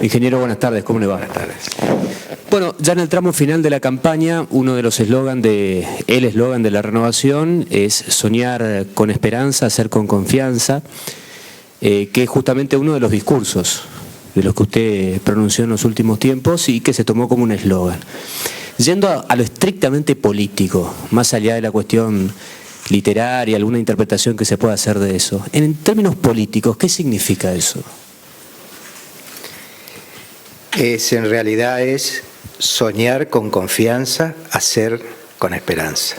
Ingeniero, buenas tardes, ¿cómo le va? Buenas tardes. Bueno, ya en el tramo final de la campaña, uno de los eslogan el eslogan de la renovación es soñar con esperanza, hacer con confianza, que es justamente uno de los discursos de los que usted pronunció en los últimos tiempos y que se tomó como un eslogan. Yendo a lo estrictamente político, más allá de la cuestión literaria, alguna interpretación que se pueda hacer de eso, en términos políticos, ¿qué significa eso? En realidad es soñar con confianza, hacer con esperanza.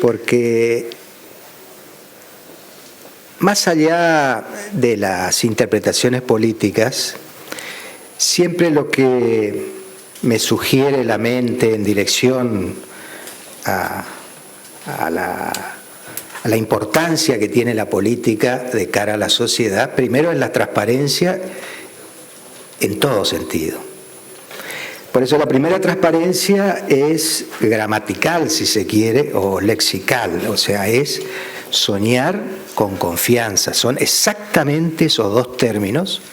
Porque más allá de las interpretaciones políticas, siempre lo que me sugiere la mente en dirección a la importancia que tiene la política de cara a la sociedad, primero es la transparencia en todo sentido. Por eso la primera transparencia es gramatical, si se quiere, o lexical, o sea, es soñar con confianza. Son exactamente esos dos términos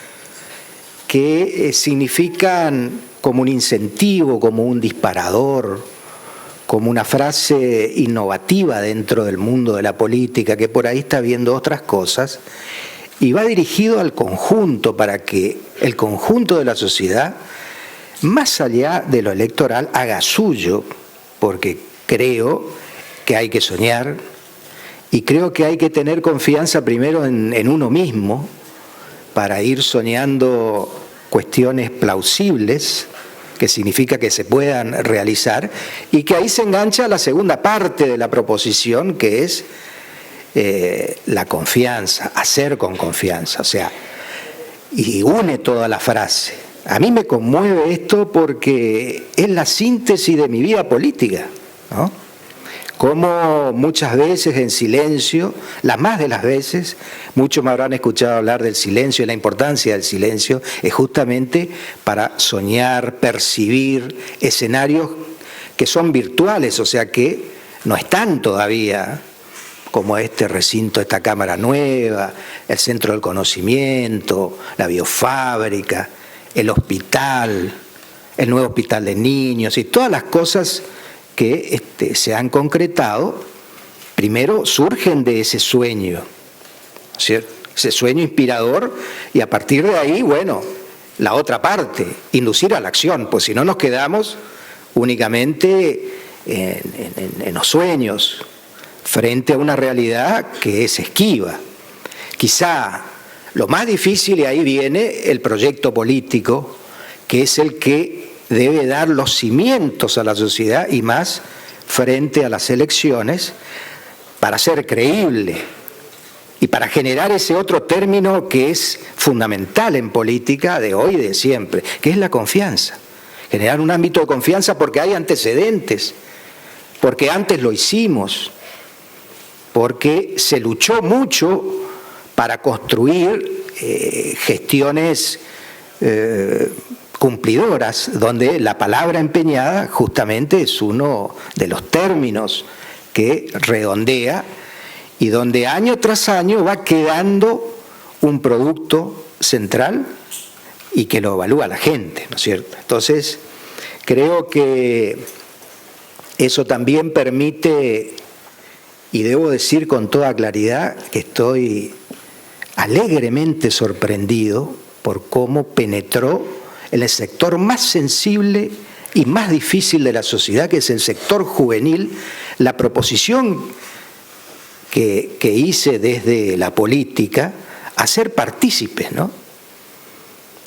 que significan como un incentivo, como un disparador, como una frase innovativa dentro del mundo de la política, que por ahí está viendo otras cosas, y va dirigido al conjunto para que el conjunto de la sociedad, más allá de lo electoral, haga suyo, porque creo que hay que soñar y creo que hay que tener confianza primero en uno mismo para ir soñando cuestiones plausibles, que significa que se puedan realizar, y que ahí se engancha la segunda parte de la proposición, que es la confianza, hacer con confianza, o sea, y une toda la frase. A mí me conmueve esto porque es la síntesis de mi vida política, ¿no? Como muchas veces en silencio, las más de las veces, muchos me habrán escuchado hablar del silencio y la importancia del silencio, es justamente para soñar, percibir escenarios que son virtuales, o sea que no están todavía, como este recinto, esta cámara nueva, el centro del conocimiento, la biofábrica, el hospital, el nuevo hospital de niños y todas las cosas que se han concretado, primero surgen de ese sueño, ¿cierto? Ese sueño inspirador, y a partir de ahí, bueno, la otra parte, inducir a la acción, pues si no nos quedamos únicamente en los sueños, frente a una realidad que es esquiva. Quizá lo más difícil, y ahí viene el proyecto político, que es el que debe dar los cimientos a la sociedad y más frente a las elecciones, para ser creíble y para generar ese otro término que es fundamental en política de hoy y de siempre, que es la confianza. Generar un ámbito de confianza porque hay antecedentes, porque antes lo hicimos, porque se luchó mucho para construir gestiones cumplidoras, donde la palabra empeñada justamente es uno de los términos que redondea y donde año tras año va quedando un producto central y que lo evalúa la gente, ¿no es cierto? Entonces, creo que eso también permite, y debo decir con toda claridad que estoy alegremente sorprendido por cómo penetró en el sector más sensible y más difícil de la sociedad, que es el sector juvenil, la proposición que hice desde la política a ser partícipes, ¿no?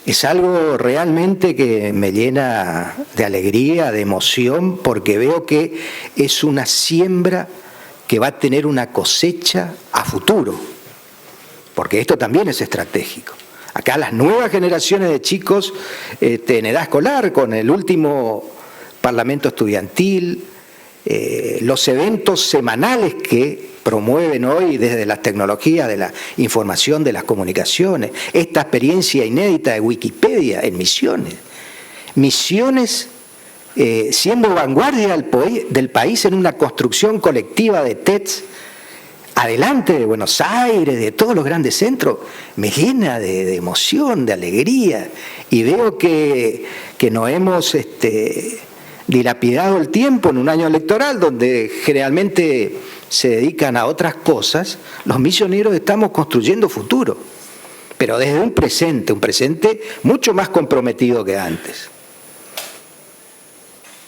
Es algo realmente que me llena de alegría, de emoción, porque veo que es una siembra que va a tener una cosecha a futuro, porque esto también es estratégico. Acá las nuevas generaciones de chicos en edad escolar, con el último parlamento estudiantil, los eventos semanales que promueven hoy desde las tecnologías de la información, de las comunicaciones, esta experiencia inédita de Wikipedia en Misiones. Misiones siendo vanguardia del país en una construcción colectiva de TEDx adelante de Buenos Aires, de todos los grandes centros, me llena de emoción, de alegría, y veo que no hemos dilapidado el tiempo en un año electoral donde generalmente se dedican a otras cosas. Los misioneros estamos construyendo futuro, pero desde un presente mucho más comprometido que antes.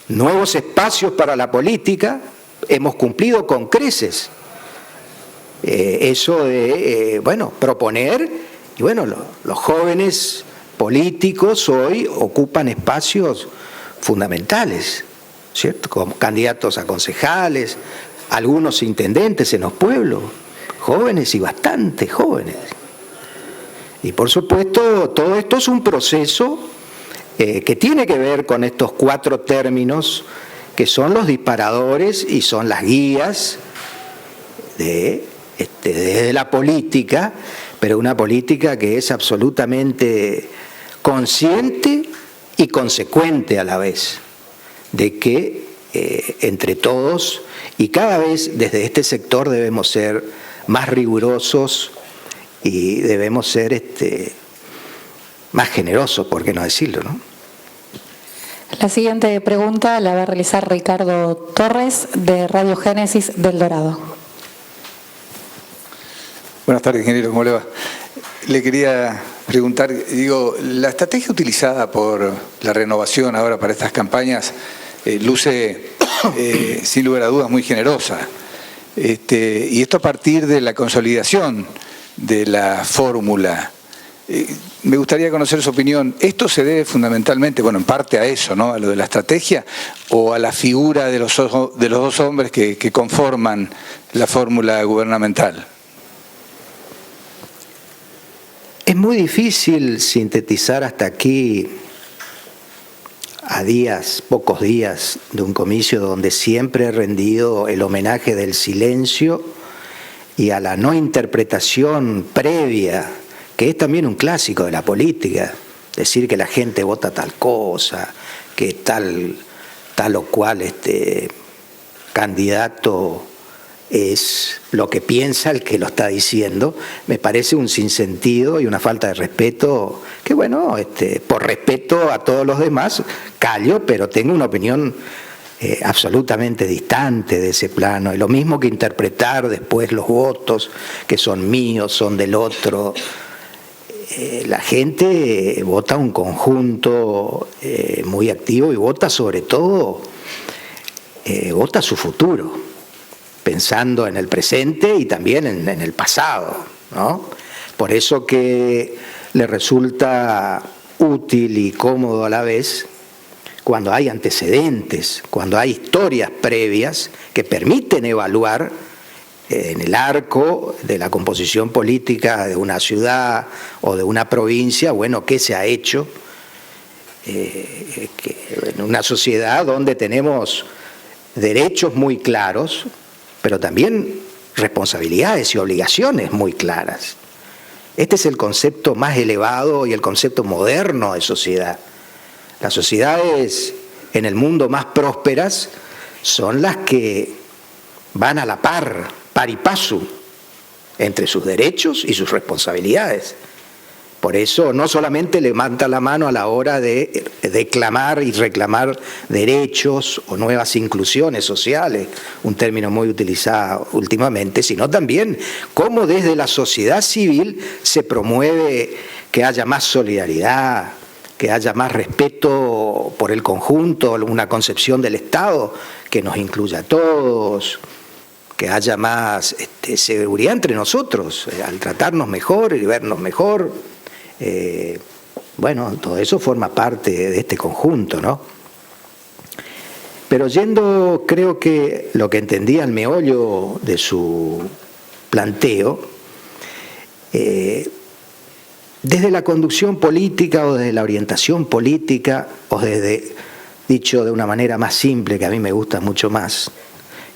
Nuevos espacios para la política, hemos cumplido con creces eso de, proponer, y los jóvenes políticos hoy ocupan espacios fundamentales, ¿cierto? Como candidatos a concejales, algunos intendentes en los pueblos, jóvenes y bastante jóvenes. Y por supuesto, todo esto es un proceso que tiene que ver con estos 4 términos que son los disparadores y son las guías desde la política, pero una política que es absolutamente consciente y consecuente a la vez, de que entre todos y cada vez desde este sector debemos ser más rigurosos y debemos ser más generosos, por qué no decirlo, ¿no? La siguiente pregunta la va a realizar Ricardo Torres, de Radio Génesis del Dorado. Buenas tardes, ingeniero, ¿cómo le va? Le quería preguntar, la estrategia utilizada por la Renovación ahora para estas campañas luce, sin lugar a dudas, muy generosa. Y esto a partir de la consolidación de la fórmula. Me gustaría conocer su opinión. ¿Esto se debe fundamentalmente, en parte a eso, ¿no? A lo de la estrategia, o a la figura de los 2 hombres que conforman la fórmula gubernamental? Es muy difícil sintetizar hasta aquí, a pocos días de un comicio donde siempre he rendido el homenaje del silencio y a la no interpretación previa, que es también un clásico de la política, decir que la gente vota tal cosa, que tal o cual candidato es lo que piensa el que lo está diciendo, me parece un sinsentido y una falta de respeto, que por respeto a todos los demás, callo, pero tengo una opinión absolutamente distante de ese plano. Es lo mismo que interpretar después los votos, que son míos, son del otro. La gente vota un conjunto muy activo y vota sobre todo, vota su futuro, pensando en el presente y también en el pasado, ¿no? Por eso que le resulta útil y cómodo a la vez cuando hay antecedentes, cuando hay historias previas que permiten evaluar en el arco de la composición política de una ciudad o de una provincia, qué se ha hecho en una sociedad donde tenemos derechos muy claros, pero también responsabilidades y obligaciones muy claras. Este es el concepto más elevado y el concepto moderno de sociedad. Las sociedades en el mundo más prósperas son las que van a la par y paso, entre sus derechos y sus responsabilidades. Por eso no solamente levanta la mano a la hora de declamar y reclamar derechos o nuevas inclusiones sociales, un término muy utilizado últimamente, sino también cómo desde la sociedad civil se promueve que haya más solidaridad, que haya más respeto por el conjunto, una concepción del Estado que nos incluya a todos, que haya más seguridad entre nosotros, al tratarnos mejor y vernos mejor. Todo eso forma parte de este conjunto, ¿no? Pero creo que lo que entendía el meollo de su planteo, desde la conducción política o desde la orientación política, o dicho de una manera más simple, que a mí me gusta mucho más,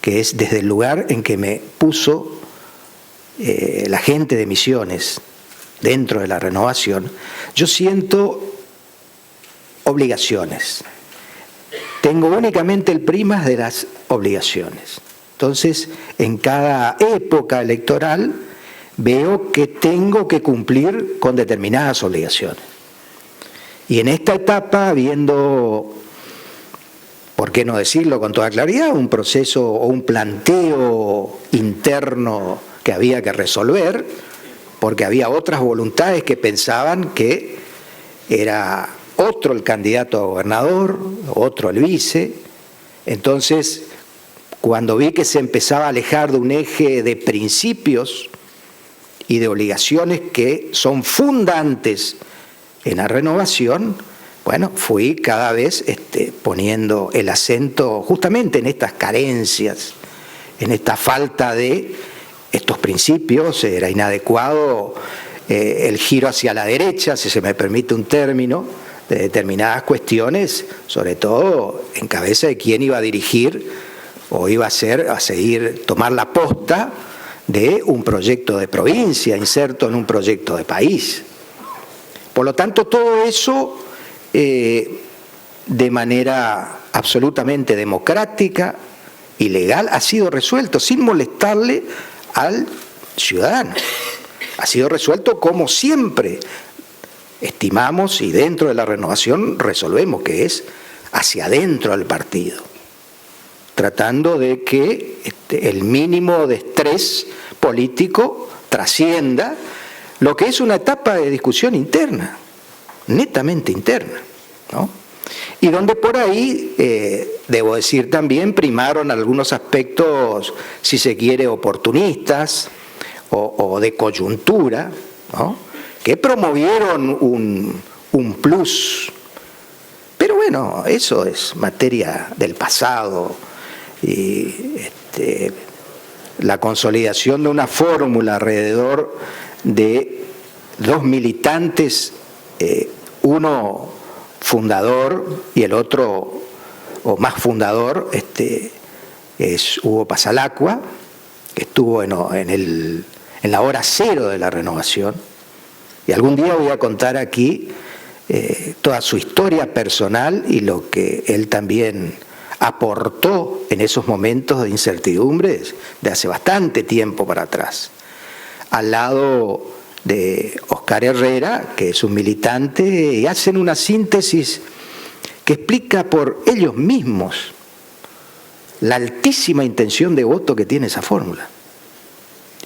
que es desde el lugar en que me puso la gente de Misiones dentro de la Renovación, yo siento obligaciones. Tengo únicamente el primas de las obligaciones. Entonces, en cada época electoral veo que tengo que cumplir con determinadas obligaciones. Y en esta etapa, viendo, por qué no decirlo con toda claridad, un proceso o un planteo interno que había que resolver, porque había otras voluntades que pensaban que era otro el candidato a gobernador, otro el vice. Entonces, cuando vi que se empezaba a alejar de un eje de principios y de obligaciones que son fundantes en la renovación, bueno, fui cada vez poniendo el acento justamente en estas carencias, en esta falta de estos principios. Era inadecuado el giro hacia la derecha, si se me permite un término, de determinadas cuestiones, sobre todo en cabeza de quién iba a dirigir o iba a seguir, tomar la posta de un proyecto de provincia inserto en un proyecto de país. Por lo tanto, todo eso de manera absolutamente democrática y legal ha sido resuelto sin molestarle al ciudadano. Ha sido resuelto como siempre estimamos y dentro de la renovación resolvemos, que es hacia adentro del partido, tratando de que el mínimo de estrés político trascienda lo que es una etapa de discusión interna, netamente interna, ¿no? Y donde por ahí, debo decir también, primaron algunos aspectos, si se quiere, oportunistas o de coyuntura, ¿no?, que promovieron un plus. Pero bueno, eso es materia del pasado. Y la consolidación de una fórmula alrededor de dos militantes, uno fundador y el otro, o más fundador, es Hugo Pasalacqua, que estuvo en la hora cero de la renovación. Y algún día voy a contar aquí toda su historia personal y lo que él también aportó en esos momentos de incertidumbre de hace bastante tiempo para atrás, al lado de Oscar Herrera, que es un militante, y hacen una síntesis que explica por ellos mismos la altísima intención de voto que tiene esa fórmula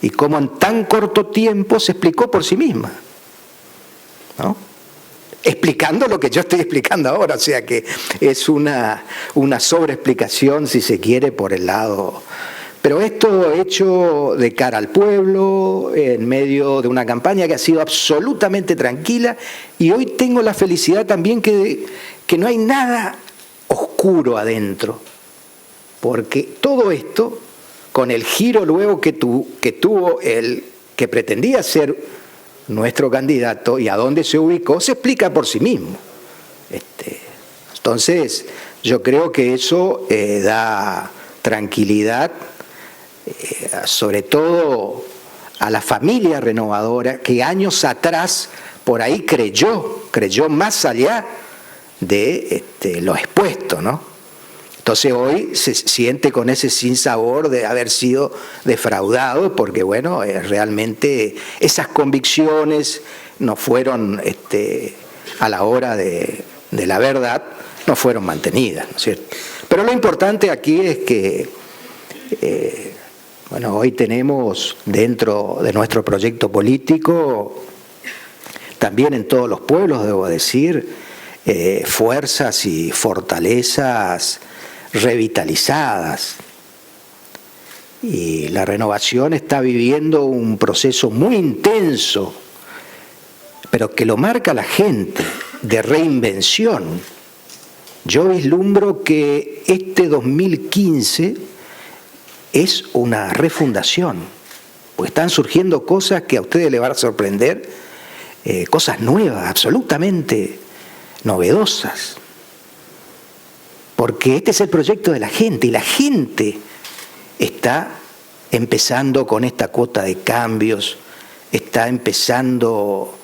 y cómo en tan corto tiempo se explicó por sí misma, ¿no?, explicando lo que yo estoy explicando ahora, o sea que es una sobreexplicación, si se quiere, por el lado. Pero esto hecho de cara al pueblo, en medio de una campaña que ha sido absolutamente tranquila, y hoy tengo la felicidad también que no hay nada oscuro adentro, porque todo esto, con el giro luego que tuvo el que pretendía ser nuestro candidato y a dónde se ubicó, se explica por sí mismo. Entonces, yo creo que eso da tranquilidad, sobre todo a la familia renovadora, que años atrás por ahí creyó más allá de lo expuesto, ¿no? Entonces hoy se siente con ese sinsabor de haber sido defraudado, porque bueno, realmente esas convicciones no fueron, a la hora de la verdad, no fueron mantenidas, ¿no es cierto? Pero lo importante aquí es que, bueno, hoy tenemos dentro de nuestro proyecto político, también en todos los pueblos, debo decir, fuerzas y fortalezas revitalizadas, y la renovación está viviendo un proceso muy intenso, pero que lo marca la gente, de reinvención. Yo vislumbro que este 2015 es una refundación, pues están surgiendo cosas que a ustedes les van a sorprender, cosas nuevas, absolutamente novedosas. Porque este es el proyecto de la gente, y la gente está empezando con esta cuota de cambios, está empezando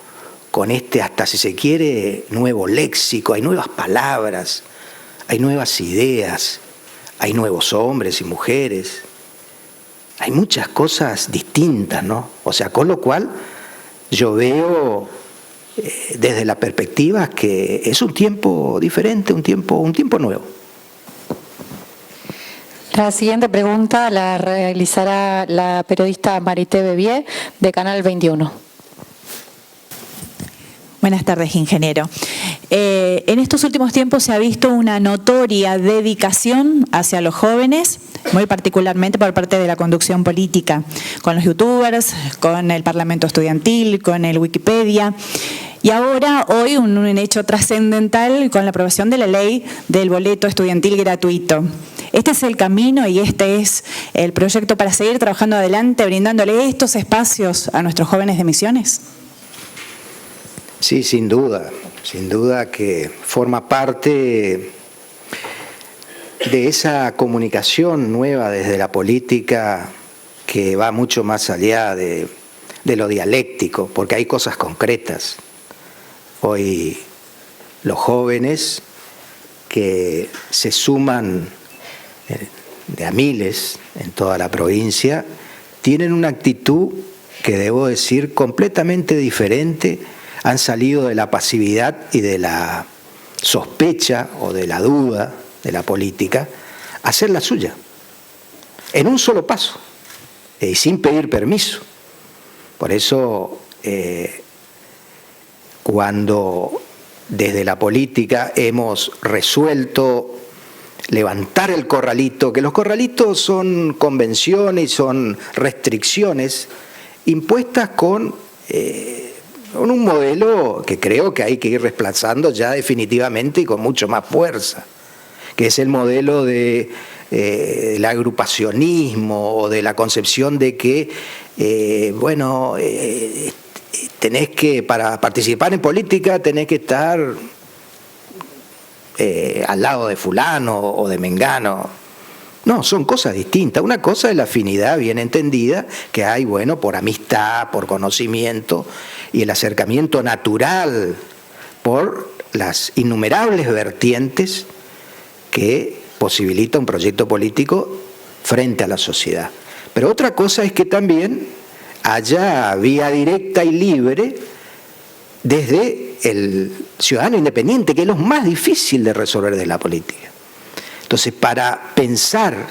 con hasta si se quiere, nuevo léxico, hay nuevas palabras, hay nuevas ideas, hay nuevos hombres y mujeres, hay muchas cosas distintas, ¿no? O sea, con lo cual yo veo desde la perspectiva que es un tiempo diferente, un tiempo nuevo. La siguiente pregunta la realizará la periodista Marité Bebier de Canal 21. Buenas tardes, ingeniero. En estos últimos tiempos se ha visto una notoria dedicación hacia los jóvenes, muy particularmente por parte de la conducción política, con los youtubers, con el Parlamento Estudiantil, con el Wikipedia. Y ahora, hoy, un hecho trascendental con la aprobación de la ley del boleto estudiantil gratuito. ¿Este es el camino y este es el proyecto para seguir trabajando adelante, brindándole estos espacios a nuestros jóvenes de Misiones? Sí, sin duda que forma parte de esa comunicación nueva desde la política que va mucho más allá de lo dialéctico, porque hay cosas concretas. Hoy los jóvenes que se suman de a miles en toda la provincia tienen una actitud que debo decir completamente diferente. Han salido de la pasividad y de la sospecha o de la duda de la política a hacer la suya, en un solo paso y sin pedir permiso. Por eso, cuando desde la política hemos resuelto levantar el corralito, que los corralitos son convenciones y son restricciones impuestas con un modelo que creo que hay que ir desplazando ya definitivamente y con mucho más fuerza, que es el modelo del agrupacionismo o de la concepción de que, tenés que, para participar en política, tenés que estar al lado de fulano o de mengano. No, son cosas distintas. Una cosa es la afinidad bien entendida que hay, por amistad, por conocimiento y el acercamiento natural por las innumerables vertientes que posibilita un proyecto político frente a la sociedad. Pero otra cosa es que también haya vía directa y libre desde el ciudadano independiente, que es lo más difícil de resolver de la política. Entonces, para pensar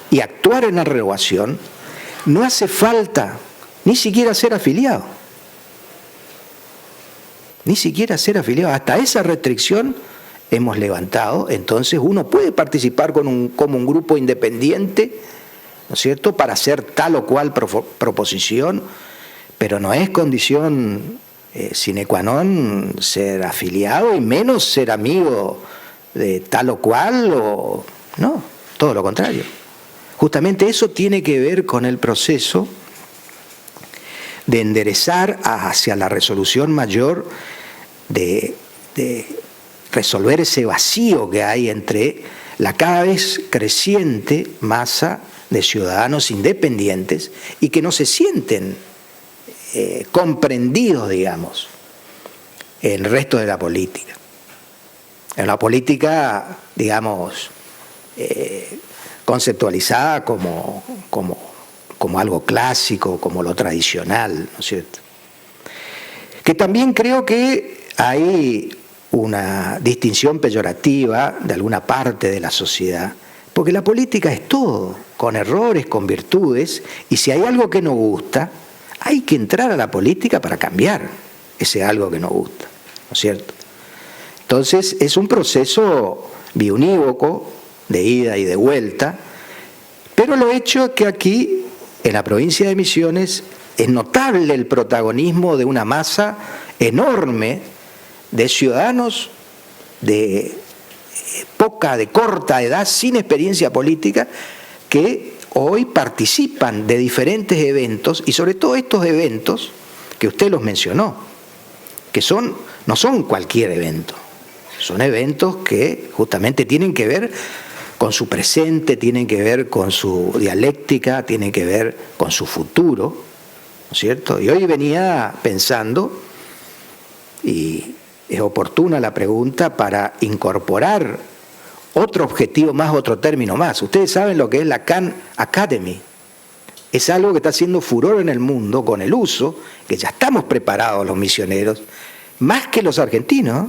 y actuar en la renovación, no hace falta ni siquiera ser afiliado. Ni siquiera ser afiliado. Hasta esa restricción hemos levantado. Entonces, uno puede participar como un grupo independiente, ¿no es cierto?, para hacer tal o cual proposición, pero no es condición sine qua non ser afiliado y menos ser amigo de tal o cual, no, todo lo contrario. Justamente eso tiene que ver con el proceso de enderezar hacia la resolución mayor, de resolver ese vacío que hay entre la cada vez creciente masa de ciudadanos independientes y que no se sienten comprendidos, digamos, en el resto de la política. En la política, digamos, conceptualizada como algo clásico, como lo tradicional, ¿no es cierto? Que también creo que hay una distinción peyorativa de alguna parte de la sociedad, porque la política es todo, con errores, con virtudes, y si hay algo que no gusta, hay que entrar a la política para cambiar ese algo que no gusta, ¿no es cierto? Entonces es un proceso biunívoco, de ida y de vuelta, pero lo hecho es que aquí, en la provincia de Misiones, es notable el protagonismo de una masa enorme de ciudadanos de corta edad, sin experiencia política, que hoy participan de diferentes eventos, y sobre todo estos eventos que usted los mencionó, que no son cualquier evento, son eventos que justamente tienen que ver con su presente, tienen que ver con su dialéctica, tienen que ver con su futuro, ¿no es cierto? Y hoy venía pensando, y es oportuna la pregunta, para incorporar otro objetivo más, otro término más. Ustedes saben lo que es la Khan Academy, Es algo que está haciendo furor en el mundo con el uso, que ya estamos preparados los misioneros, más que los argentinos,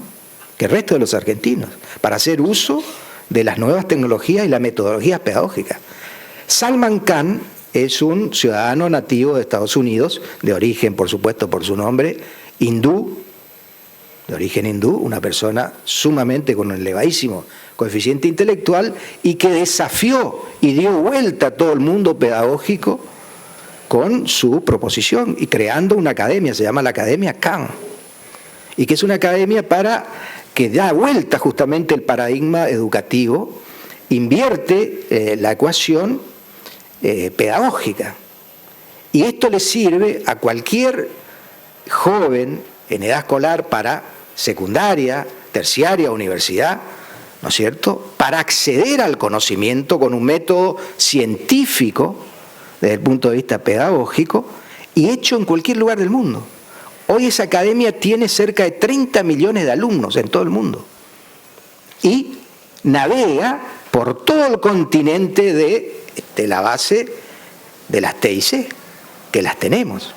que el resto de los argentinos, para hacer uso de las nuevas tecnologías y las metodologías pedagógicas. Salman Khan es un ciudadano nativo de Estados Unidos, de origen, por supuesto, por su nombre, hindú, de origen hindú, una persona sumamente con un elevadísimo coeficiente intelectual y que desafió y dio vuelta a todo el mundo pedagógico con su proposición y creando una academia, se llama la Academia Khan, y que es una academia que da vuelta justamente el paradigma educativo, invierte la ecuación pedagógica. Y esto le sirve a cualquier joven en edad escolar para secundaria, terciaria, universidad, ¿no es cierto?, para acceder al conocimiento con un método científico desde el punto de vista pedagógico y hecho en cualquier lugar del mundo. Hoy esa academia tiene cerca de 30 millones de alumnos en todo el mundo y navega por todo el continente de la base de las TIC, que las tenemos.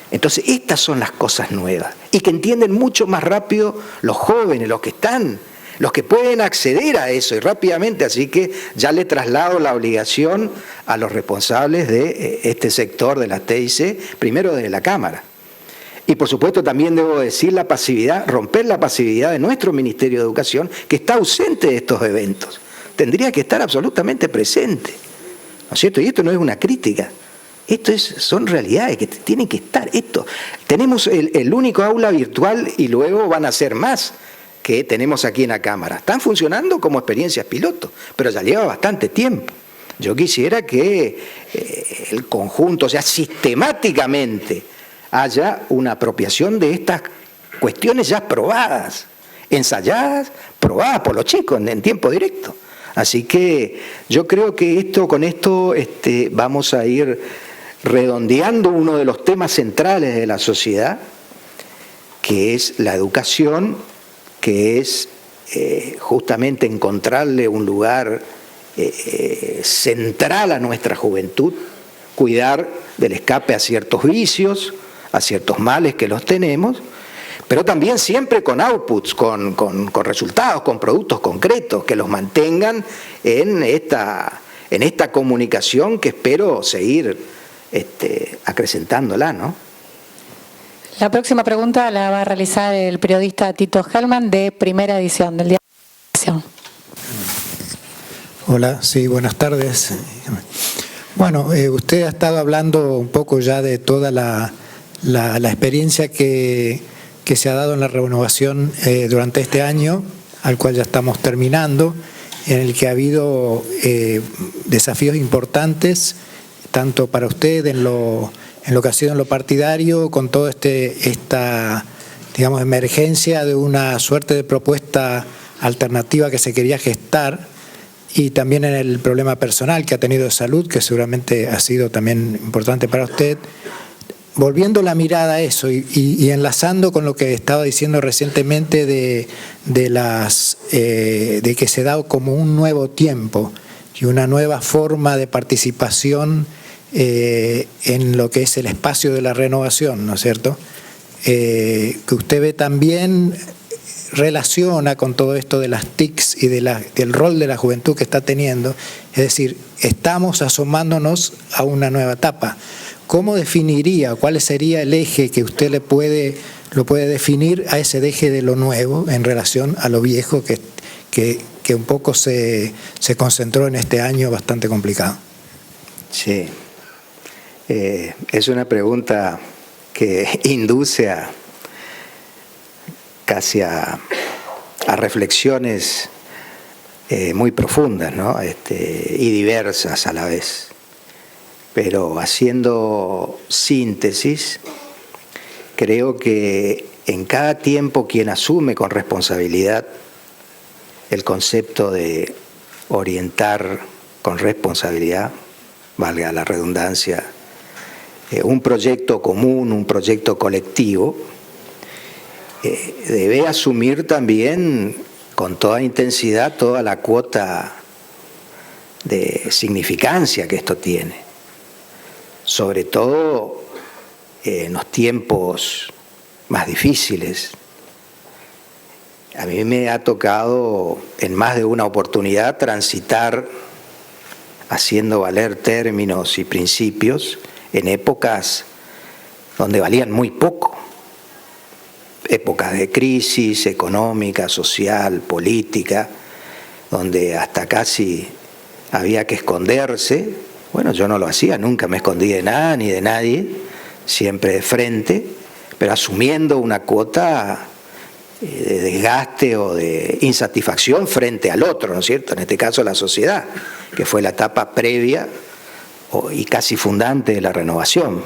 Entonces, estas son las cosas nuevas y que entienden mucho más rápido los jóvenes, los que pueden acceder a eso y rápidamente, así que ya le traslado la obligación a los responsables de este sector de las TIC, primero desde la Cámara. Y por supuesto también debo decir la pasividad, romper la pasividad de nuestro Ministerio de Educación, que está ausente de estos eventos. Tendría que estar absolutamente presente, ¿no es cierto? Y esto no es una crítica. Esto son realidades que tienen que estar. Tenemos el único aula virtual y luego van a ser más que tenemos aquí en la Cámara. Están funcionando como experiencias piloto, pero ya lleva bastante tiempo. Yo quisiera que el conjunto, o sea, sistemáticamente haya una apropiación de estas cuestiones ya probadas, ensayadas, probadas por los chicos en tiempo directo. Así que yo creo que con esto vamos a ir redondeando uno de los temas centrales de la sociedad, que es la educación, que es justamente encontrarle un lugar central a nuestra juventud, cuidar del escape a ciertos vicios, a ciertos males que los tenemos, pero también siempre con outputs, con resultados, con productos concretos, que los mantengan en esta comunicación que espero seguir acrecentándola, ¿no? La próxima pregunta la va a realizar el periodista Tito Hellman de Primera Edición del Diario de la Nación. Hola, sí, buenas tardes. Bueno, usted ha estado hablando un poco ya de toda la experiencia que se ha dado en la renovación durante este año, al cual ya estamos terminando, en el que ha habido desafíos importantes, tanto para usted en lo que ha sido en lo partidario, con toda esta digamos, emergencia de una suerte de propuesta alternativa que se quería gestar, y también en el problema personal que ha tenido de salud, que seguramente ha sido también importante para usted. Volviendo la mirada a eso y enlazando con lo que estaba diciendo recientemente de que se da como un nuevo tiempo y una nueva forma de participación en lo que es el espacio de la renovación, ¿no es cierto? Que usted ve también relaciona con todo esto de las TICs y del rol de la juventud que está teniendo, es decir, estamos asomándonos a una nueva etapa. ¿Cómo definiría, cuál sería el eje que usted lo puede definir a ese eje de lo nuevo en relación a lo viejo que un poco se concentró en este año bastante complicado? Sí, es una pregunta que induce casi a reflexiones muy profundas, ¿no? Y diversas a la vez. Pero haciendo síntesis, creo que en cada tiempo quien asume con responsabilidad el concepto de orientar con responsabilidad, valga la redundancia, un proyecto común, un proyecto colectivo, debe asumir también con toda intensidad toda la cuota de significancia que esto tiene. sobre todo en los tiempos más difíciles. A mí me ha tocado en más de una oportunidad transitar haciendo valer términos y principios en épocas donde valían muy poco. Épocas de crisis económica, social, política, donde hasta casi había que esconderse. Bueno, yo no lo hacía, nunca me escondí de nada ni de nadie, siempre de frente, pero asumiendo una cuota de desgaste o de insatisfacción frente al otro, ¿no es cierto? En este caso la sociedad, que fue la etapa previa y casi fundante de la renovación.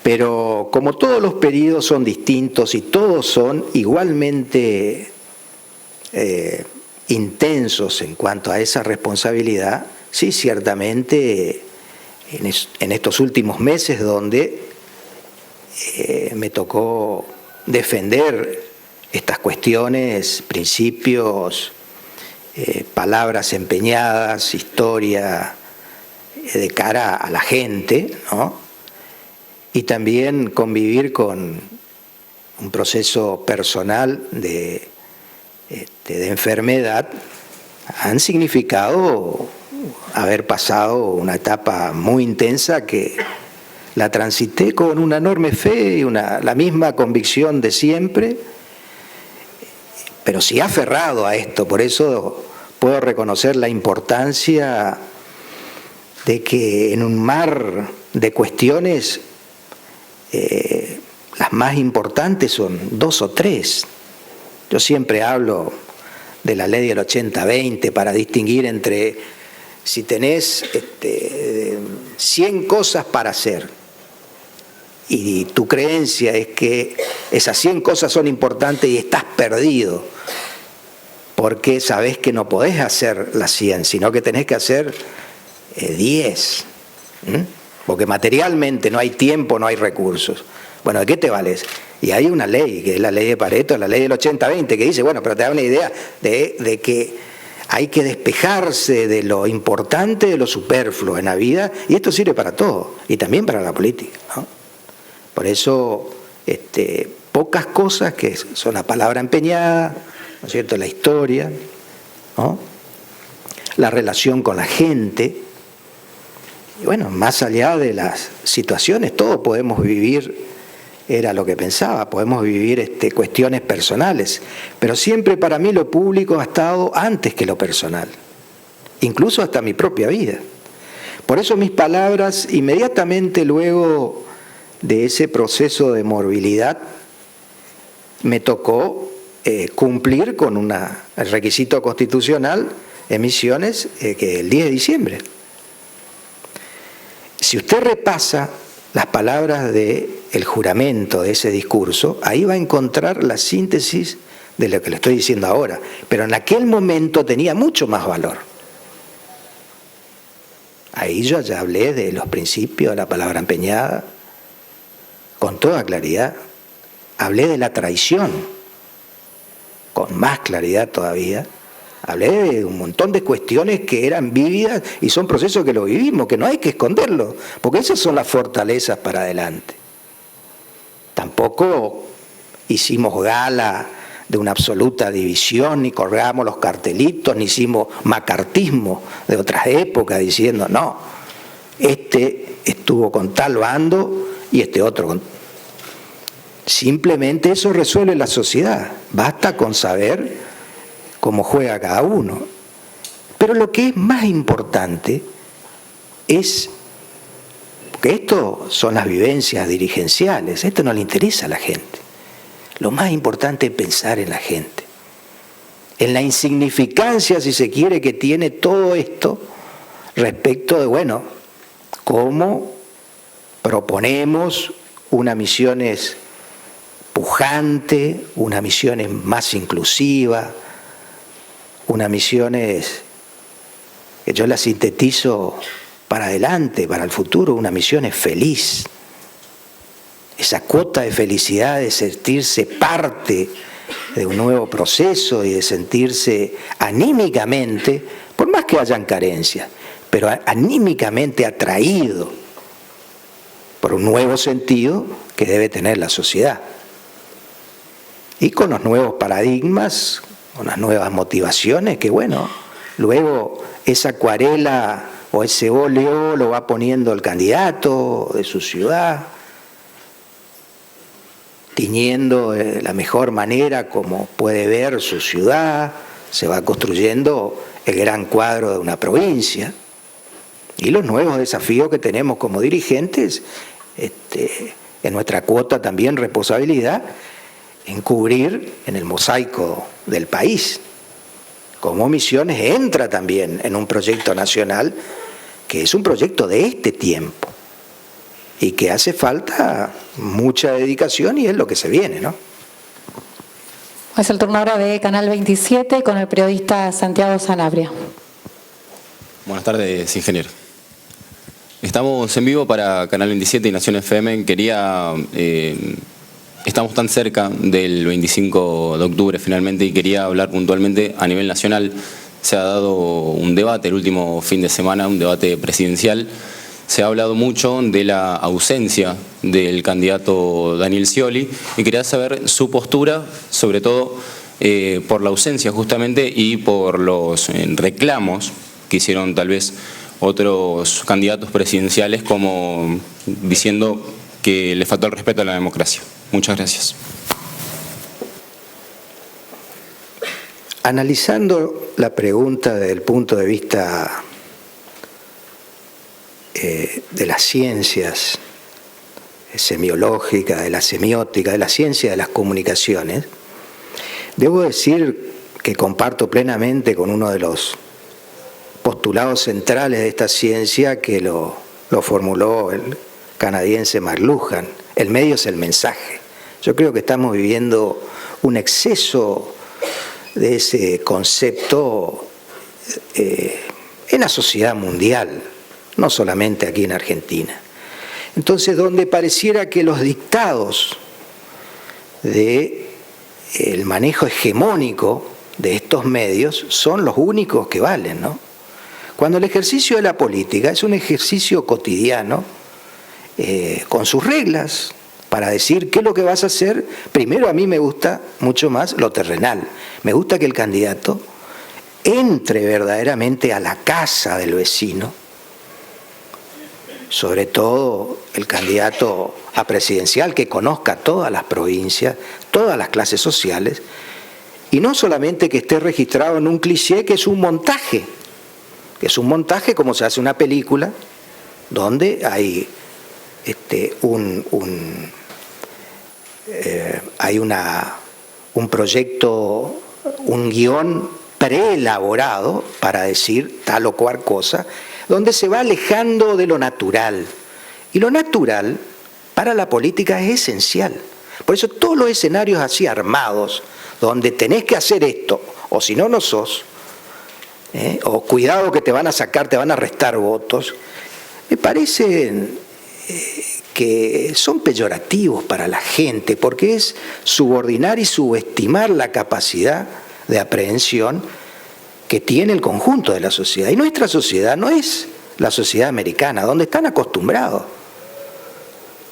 Pero como todos los periodos son distintos y todos son igualmente intensos en cuanto a esa responsabilidad, sí, ciertamente en estos últimos meses donde me tocó defender estas cuestiones, principios, palabras empeñadas, historia de cara a la gente, ¿no? Y también convivir con un proceso personal de enfermedad, han significado haber pasado una etapa muy intensa que la transité con una enorme fe y la misma convicción de siempre, pero sí aferrado a esto. Por eso puedo reconocer la importancia de que en un mar de cuestiones las más importantes son 2 o 3. Yo siempre hablo de la ley del 80-20 para distinguir entre si tenés 100 cosas para hacer y tu creencia es que esas 100 cosas son importantes y estás perdido porque sabés que no podés hacer las 100, sino que tenés que hacer 10. Porque materialmente no hay tiempo, no hay recursos. Bueno, ¿de qué te vales? Y hay una ley, que es la ley de Pareto, la ley del 80-20, que dice, bueno, pero te da una idea de que hay que despejarse de lo importante, de lo superfluo en la vida, y esto sirve para todo, y también para la política, ¿no? Por eso, pocas cosas que son la palabra empeñada, ¿no es cierto?, la historia, ¿no?, la relación con la gente. Y bueno, más allá de las situaciones, todos podemos vivir, era lo que pensaba, podemos vivir cuestiones personales, pero siempre para mí lo público ha estado antes que lo personal, incluso hasta mi propia vida. Por eso mis palabras, inmediatamente luego de ese proceso de morbilidad, me tocó cumplir con el requisito constitucional en Misiones, que el 10 de diciembre. Si usted repasa las palabras del juramento de ese discurso, ahí va a encontrar la síntesis de lo que le estoy diciendo ahora, pero en aquel momento tenía mucho más valor. Ahí yo ya hablé de los principios de la palabra empeñada, con toda claridad. Hablé de la traición, con más claridad todavía. Hablé de un montón de cuestiones que eran vívidas y son procesos que lo vivimos, que no hay que esconderlos, porque esas son las fortalezas para adelante. Tampoco hicimos gala de una absoluta división, ni colgamos los cartelitos, ni hicimos macartismo de otras épocas diciendo, no, estuvo con tal bando y otro con... Simplemente eso resuelve la sociedad, basta con saber cómo juega cada uno. Pero lo que es más importante es, porque esto son las vivencias dirigenciales, esto no le interesa a la gente. Lo más importante es pensar en la gente, en la insignificancia, si se quiere, que tiene todo esto respecto de, bueno, cómo proponemos una misiones pujante, una misiones más inclusiva, una misiones que yo la sintetizo para adelante, para el futuro, una misiones feliz. Esa cuota de felicidad de sentirse parte de un nuevo proceso y de sentirse anímicamente, por más que hayan carencias, pero anímicamente atraído por un nuevo sentido que debe tener la sociedad. Y con los nuevos paradigmas, con las nuevas motivaciones, que bueno, luego esa acuarela o ese óleo lo va poniendo el candidato de su ciudad, tiñendo de la mejor manera como puede ver su ciudad, se va construyendo el gran cuadro de una provincia. Y los nuevos desafíos que tenemos como dirigentes, en nuestra cuota también responsabilidad, en cubrir en el mosaico del país. Como Misiones entra también en un proyecto nacional que es un proyecto de este tiempo y que hace falta mucha dedicación y es lo que se viene, ¿no? Es el turno ahora de Canal 27 con el periodista Santiago Sanabria. Buenas tardes, ingeniero. Estamos en vivo para Canal 27 y Nación FM. Estamos tan cerca del 25 de octubre finalmente y quería hablar puntualmente a nivel nacional. Se ha dado un debate el último fin de semana, un debate presidencial. Se ha hablado mucho de la ausencia del candidato Daniel Scioli y quería saber su postura, sobre todo por la ausencia justamente y por los reclamos que hicieron tal vez otros candidatos presidenciales, como diciendo que le faltó el respeto a la democracia. Muchas gracias. Analizando la pregunta desde el punto de vista de las ciencias semiológicas, de la semiótica, de la ciencia de las comunicaciones, debo decir que comparto plenamente con uno de los postulados centrales de esta ciencia que lo formuló el canadiense McLuhan: el medio es el mensaje. Yo creo que estamos viviendo un exceso de ese concepto en la sociedad mundial, no solamente aquí en Argentina. Entonces, donde pareciera que los dictados del manejo hegemónico de estos medios son los únicos que valen, ¿no? Cuando el ejercicio de la política es un ejercicio cotidiano, con sus reglas, para decir qué es lo que vas a hacer. Primero, a mí me gusta mucho más lo terrenal. Me gusta que el candidato entre verdaderamente a la casa del vecino, sobre todo el candidato a presidencial, que conozca todas las provincias, todas las clases sociales, y no solamente que esté registrado en un cliché que es un montaje como se hace una película, donde hay un proyecto, un guión preelaborado para decir tal o cual cosa, donde se va alejando de lo natural. Y lo natural para la política es esencial. Por eso todos los escenarios así armados, donde tenés que hacer esto, o si no, no sos, o cuidado que te van a sacar, te van a restar votos, me parecen que son peyorativos para la gente, porque es subordinar y subestimar la capacidad de aprehensión que tiene el conjunto de la sociedad. Y nuestra sociedad no es la sociedad americana, donde están acostumbrados.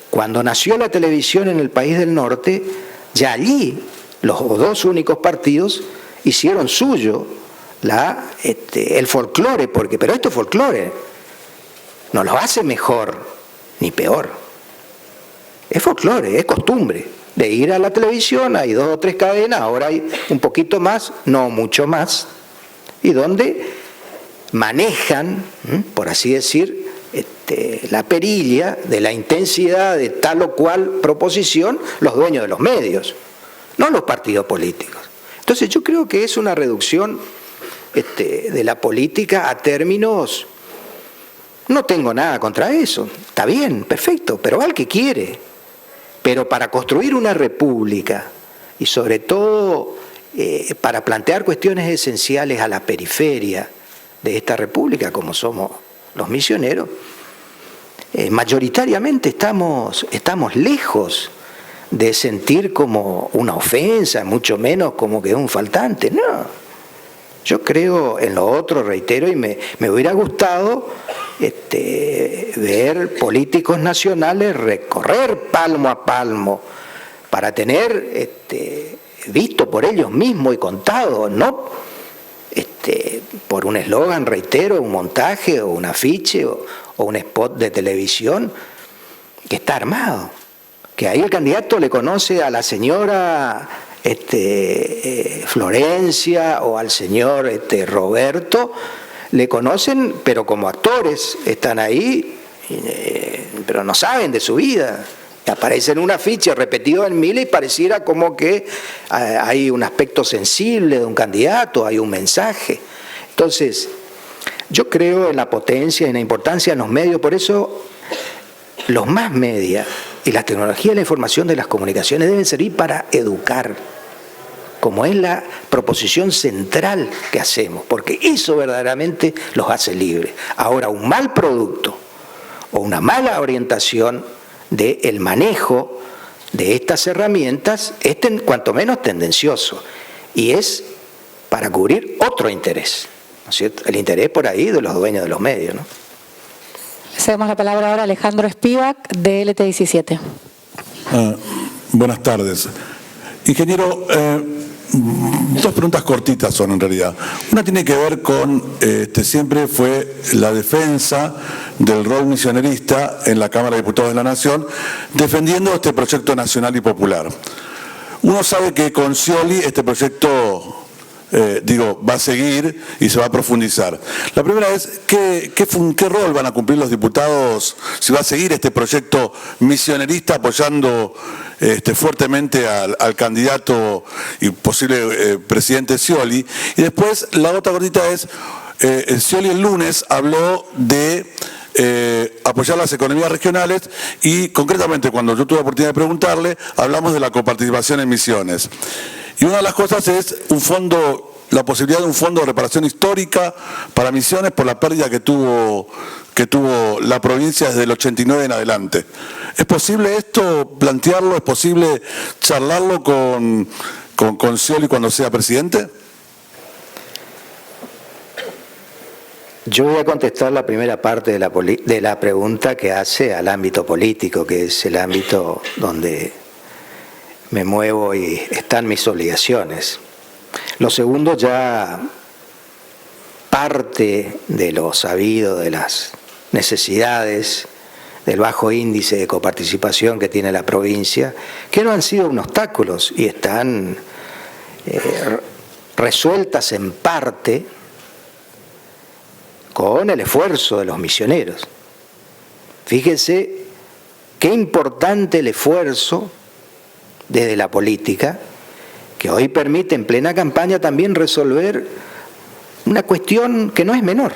Cuando nació la televisión en el país del norte, ya allí los dos únicos partidos hicieron suyo el folclore, pero esto es folclore, no lo hace mejor ni peor. Es folclore, es costumbre de ir a la televisión, hay 2 o 3 cadenas, ahora hay un poquito más, no mucho más, y donde manejan, por así decir, la perilla de la intensidad de tal o cual proposición los dueños de los medios, no los partidos políticos. Entonces yo creo que es una reducción de la política a términos. No tengo nada contra eso, está bien, perfecto, pero al que quiere. Pero para construir una república y sobre todo para plantear cuestiones esenciales a la periferia de esta república, como somos los misioneros, mayoritariamente estamos lejos de sentir como una ofensa, mucho menos como que es un faltante. No, yo creo en lo otro, reitero, y me hubiera gustado ver políticos nacionales recorrer palmo a palmo para tener visto por ellos mismos y contado, no por un eslogan, reitero, un montaje o un afiche o un spot de televisión que está armado, que ahí el candidato le conoce a la señora Florencia o al señor Roberto, le conocen, pero como actores están ahí, pero no saben de su vida. Aparece en un afiche repetido en miles y pareciera como que hay un aspecto sensible de un candidato, hay un mensaje. Entonces, yo creo en la potencia y en la importancia de los medios, por eso los más media y la tecnología de la información de las comunicaciones deben servir para educar, como es la proposición central que hacemos, porque eso verdaderamente los hace libres. Ahora, un mal producto o una mala orientación del manejo de estas herramientas es cuanto menos tendencioso y es para cubrir otro interés, ¿no es cierto? El interés por ahí de los dueños de los medios, ¿no? Le cedemos la palabra ahora a Alejandro Spivak, de LT17. Buenas tardes. Ingeniero, dos preguntas cortitas son en realidad. Una tiene que ver con, siempre fue la defensa del rol misionerista en la Cámara de Diputados de la Nación, defendiendo este proyecto nacional y popular. Uno sabe que con Scioli este proyecto, va a seguir y se va a profundizar. La primera es, ¿qué rol van a cumplir los diputados si va a seguir este proyecto misionerista apoyando fuertemente al candidato y posible presidente Scioli? Y después, la otra cortita es, Scioli el lunes habló de apoyar las economías regionales y concretamente cuando yo tuve la oportunidad de preguntarle, hablamos de la coparticipación en misiones. Y una de las cosas es la posibilidad de un fondo de reparación histórica para Misiones por la pérdida que tuvo la provincia desde el 89 en adelante. ¿Es posible esto plantearlo? ¿Es posible charlarlo con Scioli cuando sea presidente? Yo voy a contestar la primera parte de la pregunta que hace al ámbito político, que es el ámbito donde me muevo y están mis obligaciones. Lo segundo ya parte de lo sabido de las necesidades del bajo índice de coparticipación que tiene la provincia, que no han sido un obstáculo y están resueltas en parte con el esfuerzo de los misioneros. Fíjense qué importante el esfuerzo desde la política, que hoy permite en plena campaña también resolver una cuestión que no es menor,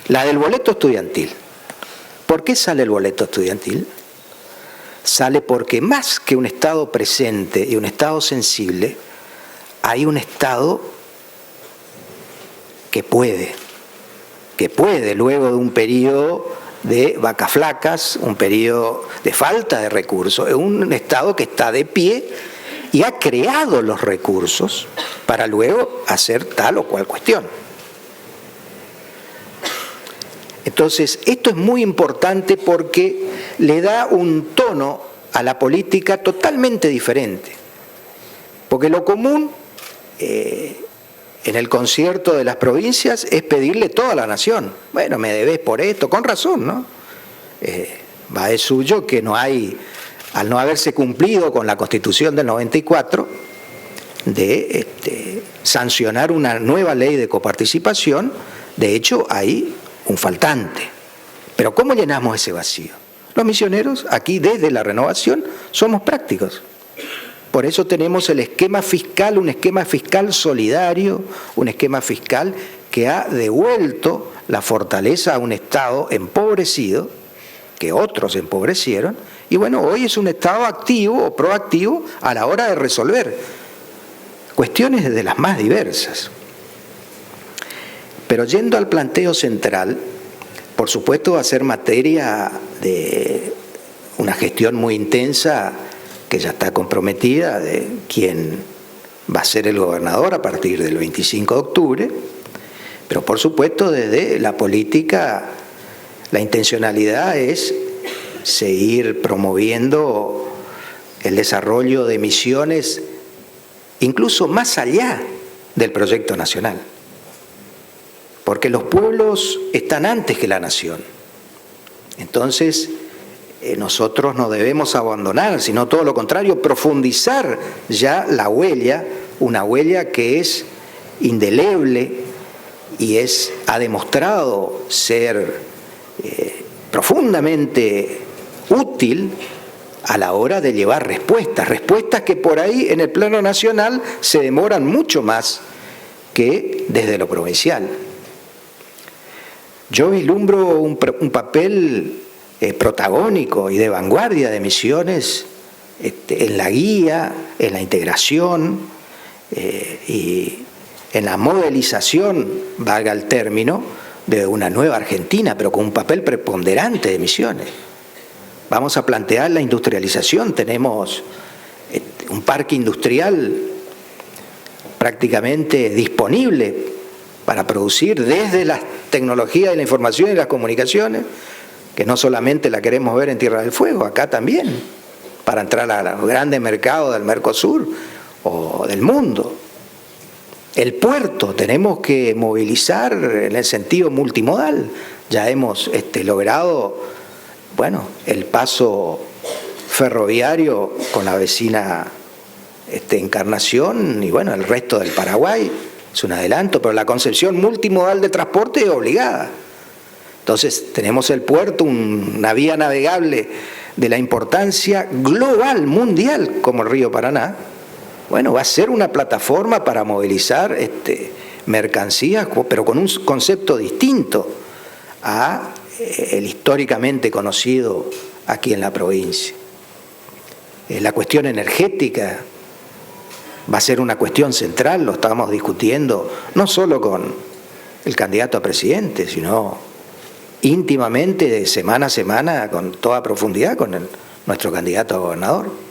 la del boleto estudiantil. ¿Por qué sale el boleto estudiantil? Sale porque más que un Estado presente y un Estado sensible, hay un Estado que puede luego de un periodo de vacas flacas, un periodo de falta de recursos, es un Estado que está de pie y ha creado los recursos para luego hacer tal o cual cuestión. Entonces, esto es muy importante porque le da un tono a la política totalmente diferente. Porque lo común en el concierto de las provincias es pedirle todo a la nación. Bueno, me debes por esto, con razón, ¿no? Va de suyo que no hay, al no haberse cumplido con la Constitución del 94, de sancionar una nueva ley de coparticipación, de hecho hay un faltante. Pero ¿cómo llenamos ese vacío? Los misioneros, aquí desde la Renovación, somos prácticos. Por eso tenemos el esquema fiscal, un esquema fiscal solidario, un esquema fiscal que ha devuelto la fortaleza a un Estado empobrecido, que otros empobrecieron, y bueno, hoy es un Estado activo o proactivo a la hora de resolver cuestiones de las más diversas. Pero yendo al planteo central, por supuesto va a ser materia de una gestión muy intensa que ya está comprometida de quién va a ser el gobernador a partir del 25 de octubre, pero por supuesto desde la política La intencionalidad es seguir promoviendo el desarrollo de misiones incluso más allá del proyecto nacional. Porque los pueblos están antes que la nación. Entonces, nosotros no debemos abandonar, sino todo lo contrario, profundizar ya la huella, una huella que es indeleble y ha demostrado ser profundamente útil a la hora de llevar respuestas que por ahí en el plano nacional se demoran mucho más que desde lo provincial. Yo vislumbro un papel protagónico y de vanguardia de Misiones en la guía, en la integración y en la modelización, valga el término, de una nueva Argentina, pero con un papel preponderante de Misiones. Vamos a plantear la industrialización. Tenemos un parque industrial prácticamente disponible para producir desde las tecnologías de la información y las comunicaciones, que no solamente la queremos ver en Tierra del Fuego, acá también, para entrar a los grandes mercados del Mercosur o del mundo. El puerto, tenemos que movilizar en el sentido multimodal. Ya hemos logrado, el paso ferroviario con la vecina Encarnación y el resto del Paraguay. Es un adelanto, pero la concepción multimodal de transporte es obligada. Entonces tenemos el puerto, una vía navegable de la importancia global, mundial, como el río Paraná. Va a ser una plataforma para movilizar mercancías, pero con un concepto distinto a el históricamente conocido aquí en la provincia. La cuestión energética va a ser una cuestión central, lo estábamos discutiendo no solo con el candidato a presidente, sino íntimamente, de semana a semana, con toda profundidad, con nuestro candidato a gobernador.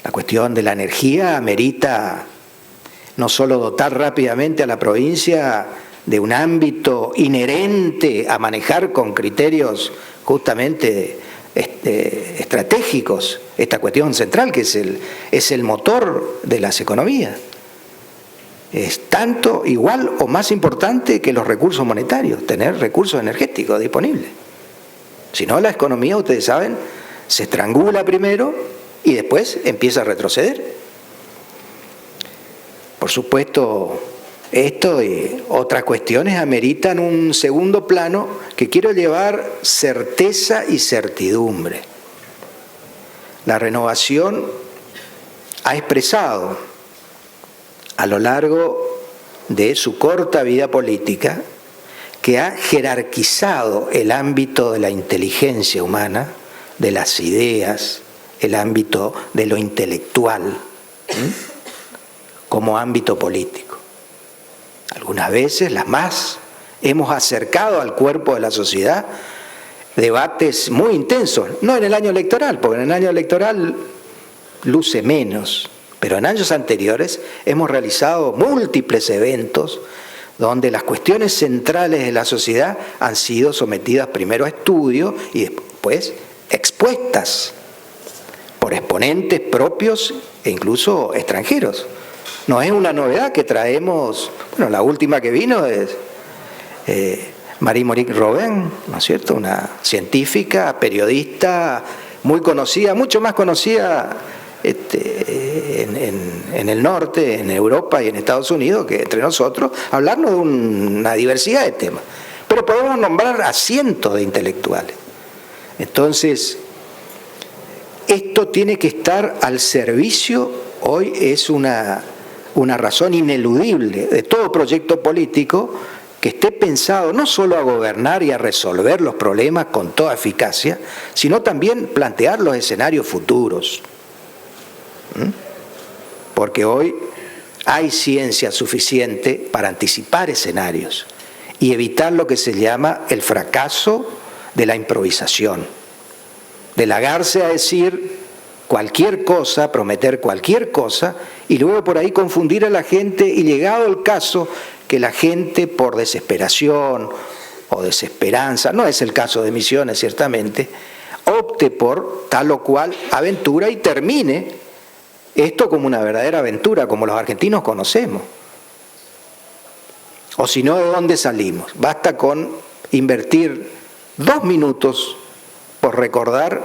La cuestión de la energía amerita no solo dotar rápidamente a la provincia de un ámbito inherente a manejar con criterios justamente estratégicos esta cuestión central, que es el motor de las economías. Es tanto, igual o más importante que los recursos monetarios, tener recursos energéticos disponibles. Si no, la economía, ustedes saben, se estrangula primero y después empieza a retroceder. Por supuesto, esto y otras cuestiones ameritan un segundo plano que quiero llevar certeza y certidumbre. La Renovación ha expresado a lo largo de su corta vida política que ha jerarquizado el ámbito de la inteligencia humana, de las ideas, el ámbito de lo intelectual, como ámbito político. Algunas veces, las más, hemos acercado al cuerpo de la sociedad debates muy intensos, no en el año electoral, porque en el año electoral luce menos, pero en años anteriores hemos realizado múltiples eventos donde las cuestiones centrales de la sociedad han sido sometidas primero a estudio y después expuestas por exponentes propios e incluso extranjeros. No es una novedad que traemos, la última que vino es Marie-Monique Robin, ¿no es cierto? Una científica, periodista muy conocida, mucho más conocida en el norte, en Europa y en Estados Unidos que entre nosotros, hablarnos de una diversidad de temas. Pero podemos nombrar a cientos de intelectuales. Entonces, esto tiene que estar al servicio, hoy es una razón ineludible de todo proyecto político que esté pensado no solo a gobernar y a resolver los problemas con toda eficacia, sino también plantear los escenarios futuros. Porque hoy hay ciencia suficiente para anticipar escenarios y evitar lo que se llama el fracaso de la improvisación, de lagarse a decir cualquier cosa, prometer cualquier cosa y luego por ahí confundir a la gente y llegado el caso que la gente por desesperación o desesperanza, no es el caso de Misiones ciertamente, opte por tal o cual aventura y termine esto como una verdadera aventura, como los argentinos conocemos. O si no, ¿de dónde salimos? Basta con invertir 2 minutos por recordar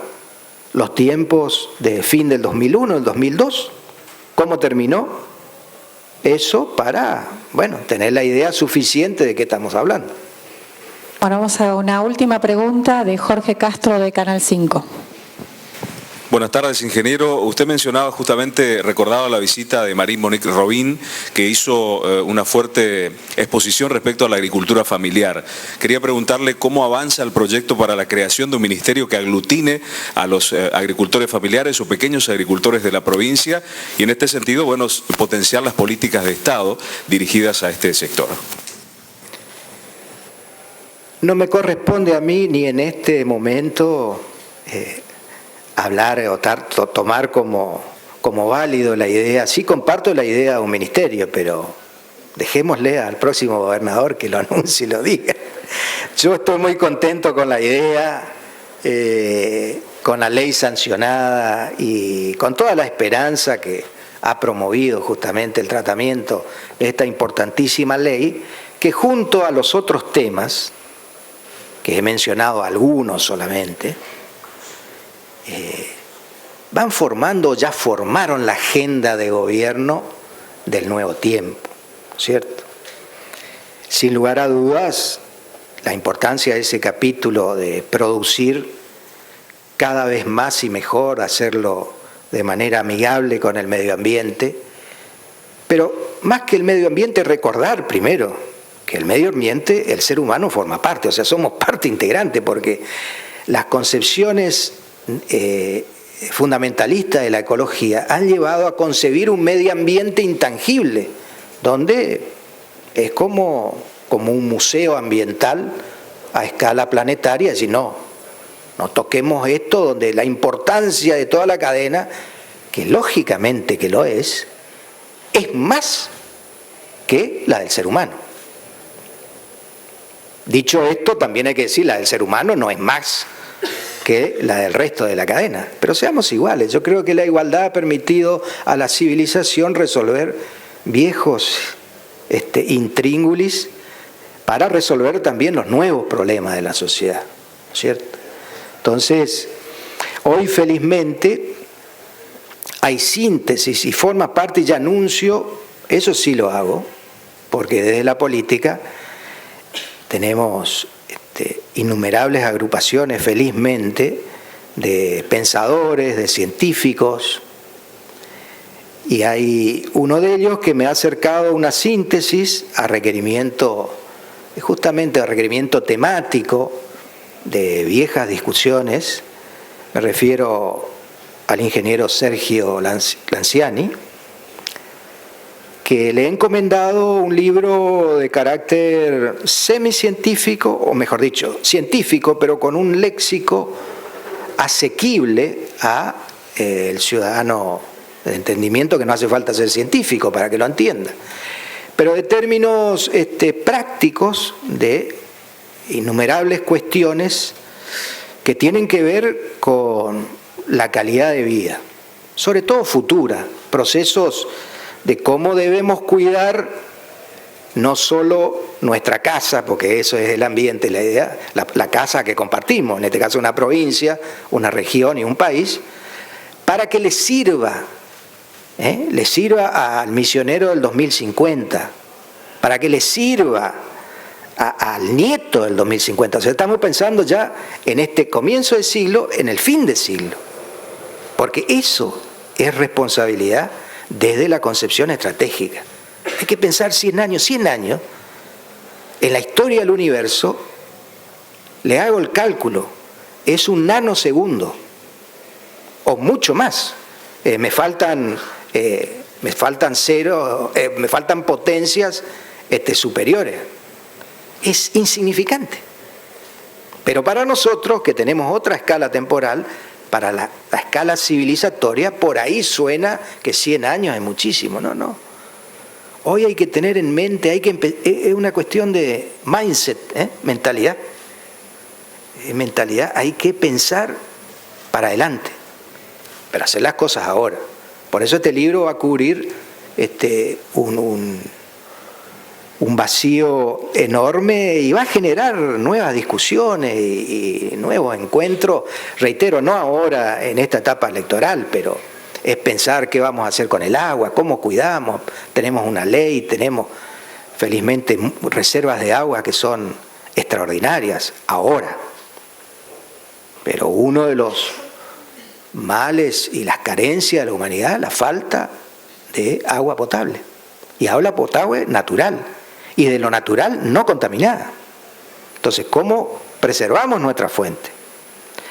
los tiempos de fin del 2001, del 2002, cómo terminó eso para, bueno, tener la idea suficiente de qué estamos hablando. Bueno, vamos a una última pregunta de Jorge Castro de Canal 5. Buenas tardes, ingeniero. Usted mencionaba justamente, recordaba la visita de Marie Monique Robin, que hizo una fuerte exposición respecto a la agricultura familiar. Quería preguntarle cómo avanza el proyecto para la creación de un ministerio que aglutine a los agricultores familiares o pequeños agricultores de la provincia y en este sentido, bueno, potenciar las políticas de Estado dirigidas a este sector. No me corresponde a mí ni en este momento hablar o tomar como válido la idea. Sí comparto la idea de un ministerio, pero dejémosle al próximo gobernador que lo anuncie y lo diga. Yo estoy muy contento con la idea, con la ley sancionada y con toda la esperanza que ha promovido justamente el tratamiento de esta importantísima ley, que junto a los otros temas, que he mencionado algunos solamente, van formando, ya formaron la agenda de gobierno del nuevo tiempo, ¿cierto? Sin lugar a dudas, la importancia de ese capítulo de producir cada vez más y mejor, hacerlo de manera amigable con el medio ambiente, pero más que el medio ambiente, recordar primero que el medio ambiente, el ser humano forma parte, o sea, somos parte integrante, porque las concepciones fundamentalistas de la ecología han llevado a concebir un medio ambiente intangible, donde es como un museo ambiental a escala planetaria, es decir, no toquemos esto, donde la importancia de toda la cadena, que lógicamente que lo es más que la del ser humano. Dicho esto, también hay que decir, la del ser humano no es más que la del resto de la cadena, pero seamos iguales. Yo creo que la igualdad ha permitido a la civilización resolver viejos intríngulis para resolver también los nuevos problemas de la sociedad, ¿cierto? Entonces, hoy felizmente hay síntesis y forma parte, y anuncio, eso sí lo hago, porque desde la política tenemos innumerables agrupaciones, felizmente, de pensadores, de científicos, y hay uno de ellos que me ha acercado una síntesis a requerimiento, justamente a requerimiento temático de viejas discusiones. Me refiero al ingeniero Sergio Lanciani, que le he encomendado un libro de carácter semicientífico, o mejor dicho, científico, pero con un léxico asequible a el ciudadano de entendimiento, que no hace falta ser científico para que lo entienda, pero de términos prácticos de innumerables cuestiones que tienen que ver con la calidad de vida, sobre todo futura, procesos de cómo debemos cuidar no solo nuestra casa, porque eso es el ambiente, la idea, la casa que compartimos, en este caso una provincia, una región y un país, para que le sirva al misionero del 2050, para que le sirva al nieto del 2050. O sea, estamos pensando ya en este comienzo de siglo, en el fin de siglo, porque eso es responsabilidad desde la concepción estratégica. Hay que pensar 100 años, en la historia del universo, le hago el cálculo, es un nanosegundo, o mucho más. Me faltan potencias superiores. Es insignificante. Pero para nosotros, que tenemos otra escala temporal, para la escala civilizatoria, por ahí suena que 100 años es muchísimo. No. Hoy hay que tener en mente, es una cuestión de mindset, mentalidad. Mentalidad, hay que pensar para adelante, pero hacer las cosas ahora. Por eso este libro va a cubrir un vacío enorme y va a generar nuevas discusiones y nuevos encuentros. Reitero, no ahora en esta etapa electoral, pero es pensar qué vamos a hacer con el agua, cómo cuidamos. Tenemos una ley, tenemos felizmente reservas de agua que son extraordinarias ahora. Pero uno de los males y las carencias de la humanidad, la falta de agua potable. Y agua potable natural. Y de lo natural no contaminada. Entonces, ¿cómo preservamos nuestra fuente?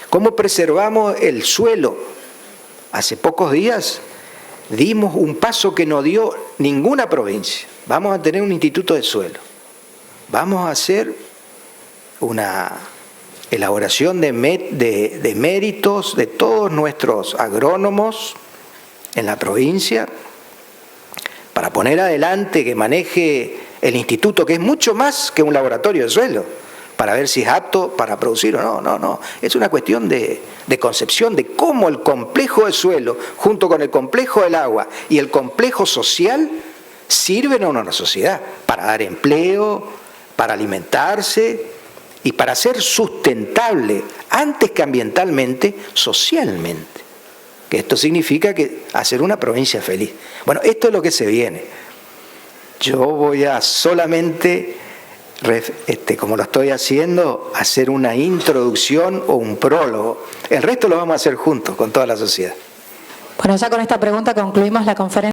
¿Cómo preservamos el suelo? Hace pocos días dimos un paso que no dio ninguna provincia. Vamos a tener un instituto de suelo. Vamos a hacer una elaboración de méritos de todos nuestros agrónomos en la provincia para poner adelante que maneje el instituto, que es mucho más que un laboratorio de suelo, para ver si es apto para producir o no. No. Es una cuestión de concepción de cómo el complejo de suelo, junto con el complejo del agua y el complejo social, sirven a una sociedad para dar empleo, para alimentarse y para ser sustentable, antes que ambientalmente, socialmente. Que esto significa que hacer una provincia feliz. Bueno, esto es lo que se viene. Yo voy a solamente, como lo estoy haciendo, hacer una introducción o un prólogo. El resto lo vamos a hacer juntos con toda la sociedad. Bueno, ya con esta pregunta concluimos la conferencia.